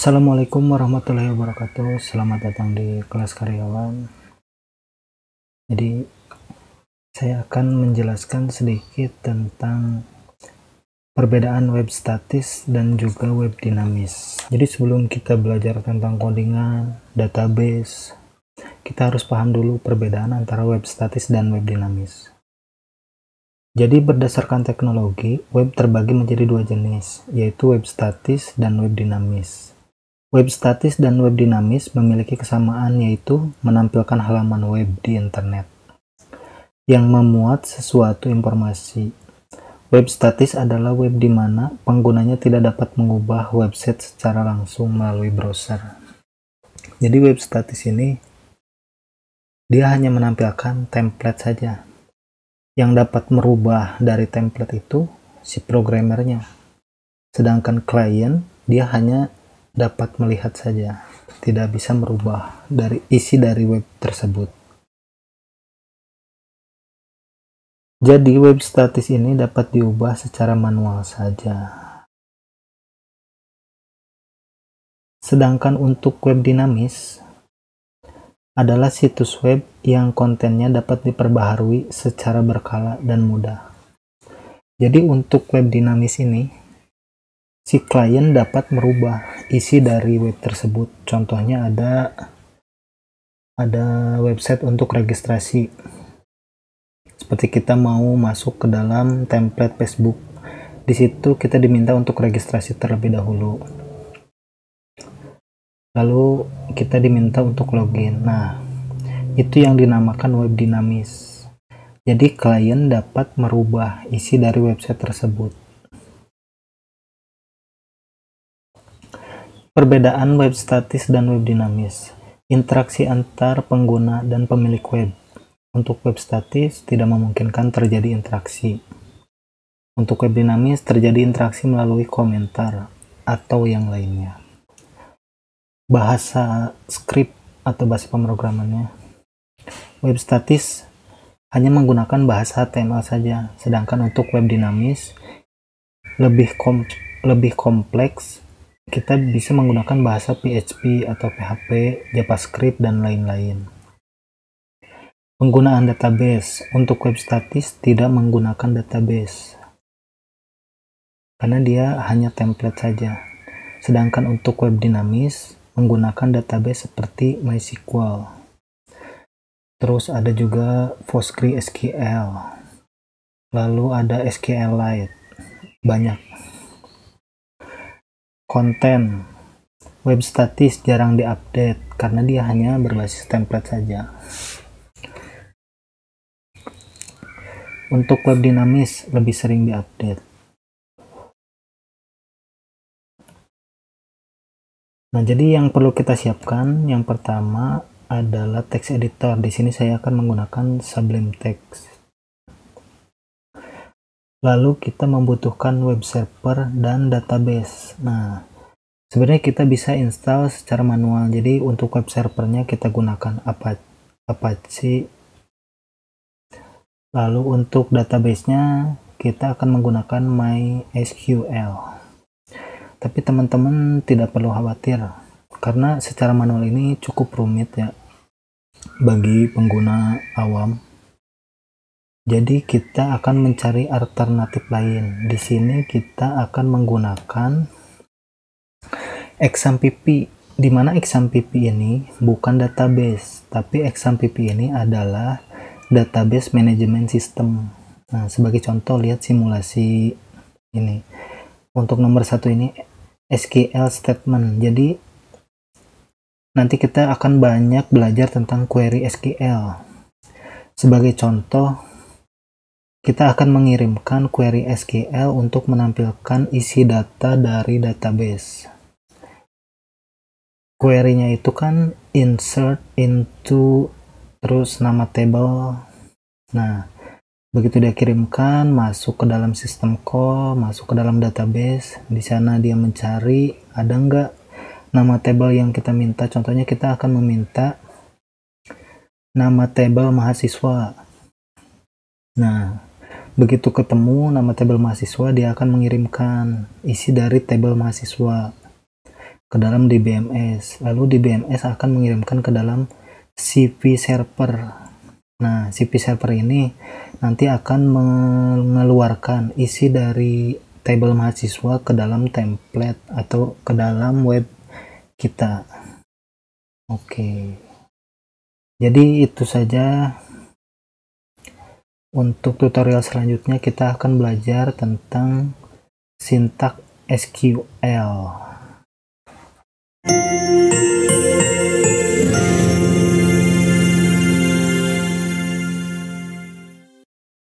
Assalamualaikum warahmatullahi wabarakatuh. Selamat datang di kelas karyawan. Jadi saya akan menjelaskan sedikit tentang perbedaan web statis dan juga web dinamis. Jadi sebelum kita belajar tentang codingan, database, kita harus paham dulu perbedaan antara web statis dan web dinamis. Jadi berdasarkan teknologi, web terbagi menjadi dua jenis, yaitu web statis dan web dinamis. Web statis dan web dinamis memiliki kesamaan, yaitu menampilkan halaman web di internet yang memuat sesuatu informasi. Web statis adalah web di mana penggunanya tidak dapat mengubah website secara langsung melalui browser. Jadi web statis ini dia hanya menampilkan template saja. Yang dapat merubah dari template itu si programmernya. Sedangkan klien dia hanya dapat melihat saja, tidak bisa merubah dari isi dari web tersebut. Jadi web statis ini dapat diubah secara manual saja. Sedangkan untuk web dinamis adalah situs web yang kontennya dapat diperbaharui secara berkala dan mudah. Jadi untuk web dinamis ini si klien dapat merubah isi dari web tersebut. Contohnya ada website untuk registrasi. Seperti kita mau masuk ke dalam template Facebook. Di situ kita diminta untuk registrasi terlebih dahulu. Lalu kita diminta untuk login. Nah, itu yang dinamakan web dinamis. Jadi klien dapat merubah isi dari website tersebut. Perbedaan web statis dan web dinamis. Interaksi antar pengguna dan pemilik web. Untuk web statis tidak memungkinkan terjadi interaksi. Untuk web dinamis terjadi interaksi melalui komentar atau yang lainnya. Bahasa script atau bahasa pemrogramannya. Web statis hanya menggunakan bahasa HTML saja, sedangkan untuk web dinamis lebih kompleks. Kita bisa menggunakan bahasa PHP atau PHP, JavaScript, dan lain-lain. Penggunaan database. Untuk web statis tidak menggunakan database karena dia hanya template saja. Sedangkan untuk web dinamis menggunakan database seperti MySQL. Terus ada juga PostgreSQL. Lalu ada SQLite. Banyak. Konten. Web statis jarang diupdate karena dia hanya berbasis template saja. Untuk web dinamis lebih sering diupdate. Nah, jadi yang perlu kita siapkan yang pertama adalah text editor. Di sini saya akan menggunakan Sublime Text. Lalu kita membutuhkan web server dan database. Nah, sebenarnya kita bisa install secara manual. Jadi untuk web servernya kita gunakan Apache. Lalu untuk database-nya kita akan menggunakan MySQL. Tapi teman-teman tidak perlu khawatir karena secara manual ini cukup rumit ya bagi pengguna awam. Jadi kita akan mencari alternatif lain. Di sini kita akan menggunakan XAMPP, di mana XAMPP ini bukan database, tapi XAMPP ini adalah database management system. Nah, sebagai contoh lihat simulasi ini. Untuk nomor satu ini SQL statement. Jadi nanti kita akan banyak belajar tentang query SQL. Sebagai contoh, kita akan mengirimkan query SQL untuk menampilkan isi data dari database. Query-nya itu kan insert into terus nama table. Nah, begitu dia kirimkan, masuk ke dalam sistem call, masuk ke dalam database. Di sana dia mencari ada nggak nama table yang kita minta. Contohnya kita akan meminta nama table mahasiswa. Nah, begitu ketemu nama table mahasiswa, dia akan mengirimkan isi dari table mahasiswa. ke dalam DBMS, lalu DBMS akan mengirimkan ke dalam CP server. Nah, CP server ini nanti akan mengeluarkan isi dari tabel mahasiswa ke dalam template atau ke dalam web kita. Oke, jadi itu saja. Untuk tutorial selanjutnya kita akan belajar tentang sintaks SQL.